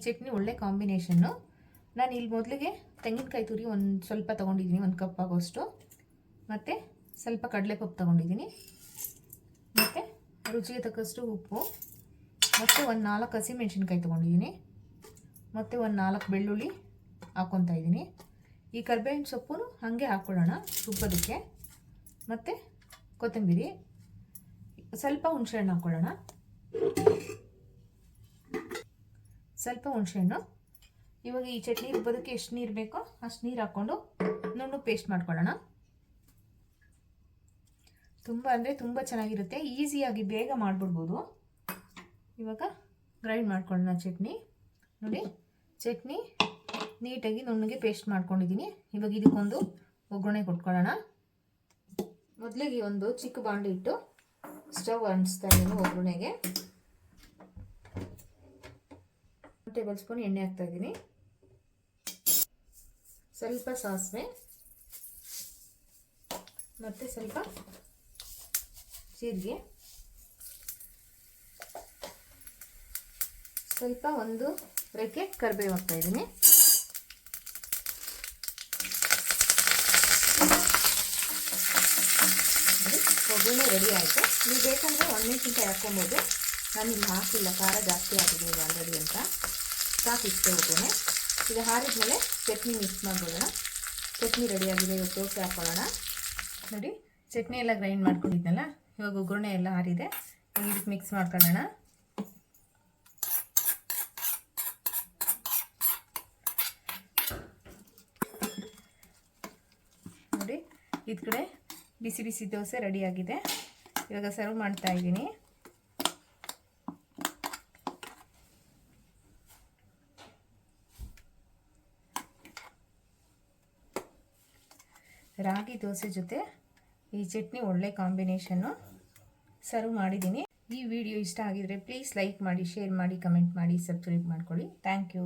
ಚಟ್ನಿ ಒಳ್ಳೆ ಕಾಂಬಿನೇಷನ್ನು. ನಾನು ಇಲ್ಲಿ ಮೊದಲಿಗೆ ತೆಂಗಿನಕಾಯಿ ತುರಿ ಒಂದು ಸ್ವಲ್ಪ ತೊಗೊಂಡಿದ್ದೀನಿ, 1 ಕಪ್ ಆಗೋಷ್ಟು. ಮತ್ತು ಸ್ವಲ್ಪ ಕಡಲೆಪಪ್ಪು ತೊಗೊಂಡಿದ್ದೀನಿ. ಮತ್ತು ರುಚಿಗೆ ತಕ್ಕಷ್ಟು ಉಪ್ಪು. ಮತ್ತು ಒಂದು 4 ಹಸಿಮೆಣ್ಸಿನ್ಕಾಯಿ ತೊಗೊಂಡಿದ್ದೀನಿ. ಮತ್ತು ಒಂದು 4 ಬೆಳ್ಳುಳ್ಳಿ ಹಾಕ್ಕೊತಾ ಇದ್ದೀನಿ. ಈ ಕರಿಬೇವಿನ ಸೊಪ್ಪು ಹಾಗೆ ಹಾಕ್ಕೊಳ್ಳೋಣ ರುಬ್ಬೋದಕ್ಕೆ. ಮತ್ತು ಕೊತ್ತಂಬರಿ, ಸ್ವಲ್ಪ ಹುಣಸೆಹಣ್ಣು ಹಾಕ್ಕೊಳ್ಳೋಣ. ಸ್ವಲ್ಪ ಹುಣಸೆಹಣ್ಣು. ಇವಾಗ ಈ ಚಟ್ನಿ ರುಬ್ಬೋದಕ್ಕೆ ಎಷ್ಟು ನೀರು ಬೇಕೋ ಅಷ್ಟು ನೀರು ಹಾಕ್ಕೊಂಡು ನುಣ್ಣಗೆ ಪೇಸ್ಟ್ ಮಾಡ್ಕೊಳ್ಳೋಣ. ತುಂಬ ಅಂದರೆ ತುಂಬ ಚೆನ್ನಾಗಿರುತ್ತೆ, ಈಸಿಯಾಗಿ ಬೇಗ ಮಾಡಿಬಿಡ್ಬೋದು. ಇವಾಗ ಗ್ರೈಂಡ್ ಮಾಡ್ಕೊಳ್ಳೋಣ ಚಟ್ನಿ. ನೋಡಿ, ಚಟ್ನಿ ನೀಟಾಗಿ ನುಣ್ಣಗೆ ಪೇಸ್ಟ್ ಮಾಡ್ಕೊಂಡಿದ್ದೀನಿ. ಇವಾಗ ಇದಕ್ಕೊಂದು ಒಗ್ಗರಣೆ ಕೊಟ್ಕೊಳ್ಳೋಣ. ಮೊದಲಿಗೆ ಒಂದು ಚಿಕ್ಕ ಬಾಂಡೆ ಇಟ್ಟು ಸ್ಟವ್ ಅಂಟಿಸ್ತಾ ಇದ್ದೀನಿ. ಒಗ್ಗರಣೆಗೆ 1 ಟೇಬಲ್ ಸ್ಪೂನ್ ಎಣ್ಣೆ ಹಾಕ್ತಾ ಇದ್ದೀನಿ. ಸ್ವಲ್ಪ ಸಾಸಿವೆ ಮತ್ತು ಸ್ವಲ್ಪ ಜೀರಿಗೆ, ಸ್ವಲ್ಪ ಒಂದು ರೆಕ್ಕೆ ಕರಿಬೇವು ಹಾಕ್ತಾ ಇದ್ದೀನಿ. ಒಗ್ಗರಣೆ ರೆಡಿ ಆಯಿತು. ನೀವು ಬೇಕಂದರೆ ಒಣಮೆಣಸಿನ್ಕಾಯಿ ಹಾಕ್ಕೊಬೋದು. ನಾನು ಇಲ್ಲಿ ಹಾಕಿಲ್ಲ, ಖಾರ ಜಾಸ್ತಿ ಆಗಿದೆ ಈಗ ಆಲ್ರೆಡಿ ಅಂತ. ಸಾಕಿಷ್ಟೇ ಒಗ್ಗರಣೆ. ಇದು ಹಾರಿದ್ಮೇಲೆ ಚಟ್ನಿ ಮಿಕ್ಸ್ ಮಾಡ್ಕೊಳ್ಳೋಣ. ಚಟ್ನಿ ರೆಡಿಯಾಗಿದೆ. ಇವಾಗ ದೋಸೆ ಹಾಕ್ಕೊಳ್ಳೋಣ. ನೋಡಿ, ಚಟ್ನಿ ಎಲ್ಲ ಗ್ರೈಂಡ್ ಮಾಡ್ಕೊಂಡಿದ್ನಲ್ಲ, ಇವಾಗ ಒಗ್ಗರಣೆ ಎಲ್ಲ ಹಾರಿದೆ. ಇದಕ್ಕೆ ಮಿಕ್ಸ್ ಮಾಡ್ಕೊಳ್ಳೋಣ. ನೋಡಿ, ಇದು ಕಡೆ ಬಿಸಿ ಬಿಸಿ ದೋಸೆ ರೆಡಿಯಾಗಿದೆ. ಇವಾಗ ಸರ್ವ್ ಮಾಡ್ತಾ ಇದ್ದೀನಿ. ರಾಗಿ ದೋಸೆ ಜೊತೆ ಈ ಚಟ್ನಿ ಒಳ್ಳೆ ಕಾಂಬಿನೇಷನ್ನು. ಸರ್ವ್ ಮಾಡಿದ್ದೀನಿ. ಈ ವಿಡಿಯೋ ಇಷ್ಟ ಆಗಿದರೆ ಪ್ಲೀಸ್ ಲೈಕ್ ಮಾಡಿ, ಶೇರ್ ಮಾಡಿ, ಕಮೆಂಟ್ ಮಾಡಿ, ಸಬ್ಸ್ಕ್ರೈಬ್ ಮಾಡ್ಕೊಳ್ಳಿ. Thank you.